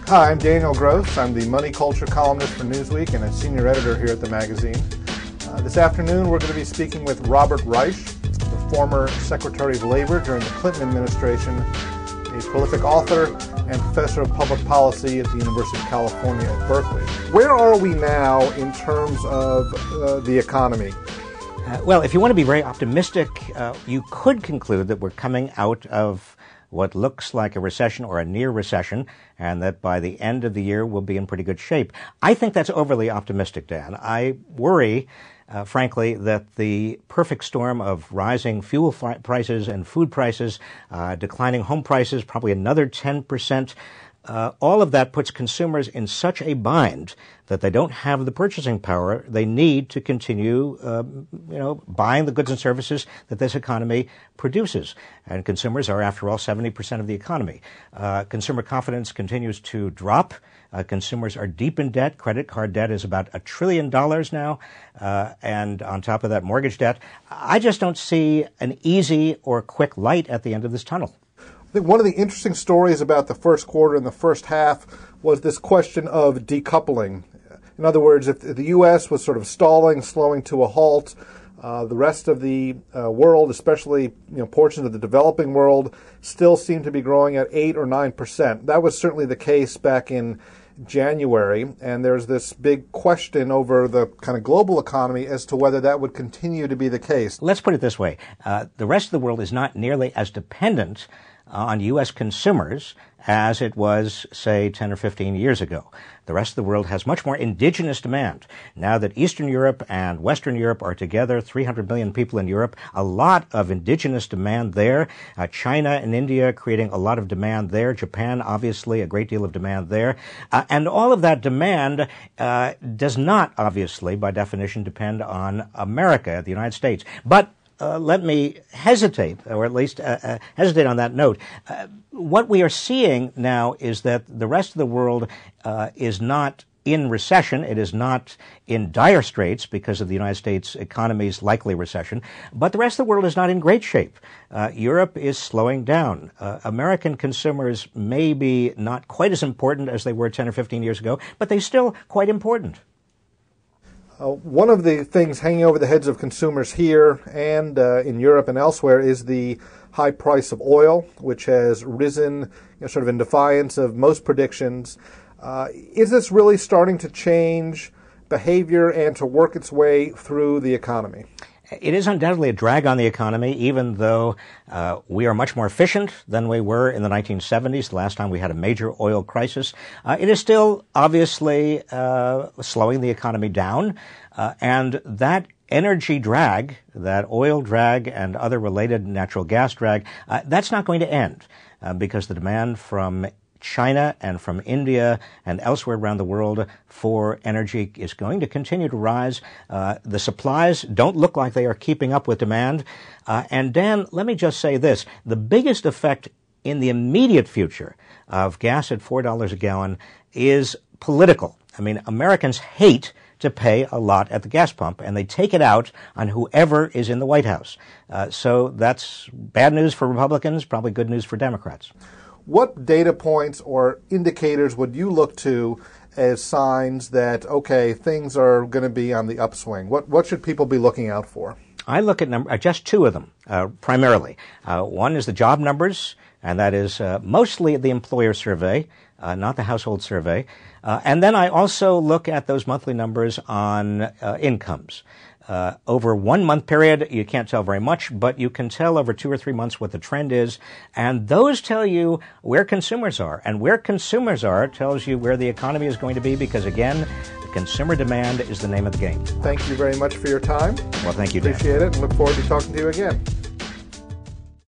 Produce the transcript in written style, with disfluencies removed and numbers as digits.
Hi, I'm Daniel Gross. I'm the money culture columnist for Newsweek and a senior editor here at the magazine. This afternoon we're going to be speaking with Robert Reich, the former Secretary of Labor during the Clinton administration, a prolific author and professor of public policy at the University of California at Berkeley. Where are we now in terms of the economy? Well, if you want to be very optimistic, you could conclude that we're coming out of what looks like a recession or a near recession, and that by the end of the year we'll be in pretty good shape. I think that's overly optimistic, Dan. I worry, frankly, that the perfect storm of rising fuel prices and food prices, declining home prices, probably another 10%, all of that puts consumers in such a bind that they don't have the purchasing power they need to continue, buying the goods and services that this economy produces. And consumers are, after all, 70% of the economy. Consumer confidence continues to drop. Consumers are deep in debt. Credit card debt is about $1 trillion now. And on top of that, mortgage debt. I just don't see an easy or quick light at the end of this tunnel. I think one of the interesting stories about the first quarter and the first half was this question of decoupling. In other words, if the U.S. was sort of stalling, slowing to a halt, the rest of the world, especially portions of the developing world, still seemed to be growing at 8 or 9%. That was certainly the case back in January, and there's this big question over the kind of global economy as to whether that would continue to be the case. Let's put it this way. The rest of the world is not nearly as dependent on U.S. consumers as it was, say, 10 or 15 years ago. The rest of the world has much more indigenous demand. Now that Eastern Europe and Western Europe are together, 300 million people in Europe, a lot of indigenous demand there. China and India creating a lot of demand there. Japan, obviously, a great deal of demand there. And all of that demand does not, obviously, by definition, depend on America, the United States. But let me hesitate, or at least hesitate on that note. What we are seeing now is that the rest of the world is not in recession. It is not in dire straits because of the United States economy's likely recession. But the rest of the world is not in great shape. Europe is slowing down. American consumers may be not quite as important as they were 10 or 15 years ago, but they're still quite important. One of the things hanging over the heads of consumers here and in Europe and elsewhere is the high price of oil, which has risen sort of in defiance of most predictions. Is this really starting to change behavior and to work its way through the economy? It is undoubtedly a drag on the economy, even though we are much more efficient than we were in the 1970s, the last time we had a major oil crisis. It is still obviously slowing the economy down, and that energy drag, that oil drag and other related natural gas drag, that's not going to end because the demand from China and from India and elsewhere around the world for energy is going to continue to rise. The supplies don't look like they are keeping up with demand. And Dan, let me just say this. The biggest effect in the immediate future of gas at $4 a gallon is political. I mean, Americans hate to pay a lot at the gas pump, and they take it out on whoever is in the White House. So that's bad news for Republicans, probably good news for Democrats. What data points or indicators would you look to as signs that, okay, things are going to be on the upswing? What should people be looking out for? I look at just two of them, primarily. One is the job numbers, and that is mostly the employer survey, not the household survey. And then I also look at those monthly numbers on incomes. Over 1 month period, you can't tell very much, but you can tell over 2 or 3 months what the trend is. And those tell you where consumers are. And where consumers are tells you where the economy is going to be because, again, consumer demand is the name of the game. Thank you very much for your time. Well, thank you, Dan. Appreciate it and look forward to talking to you again.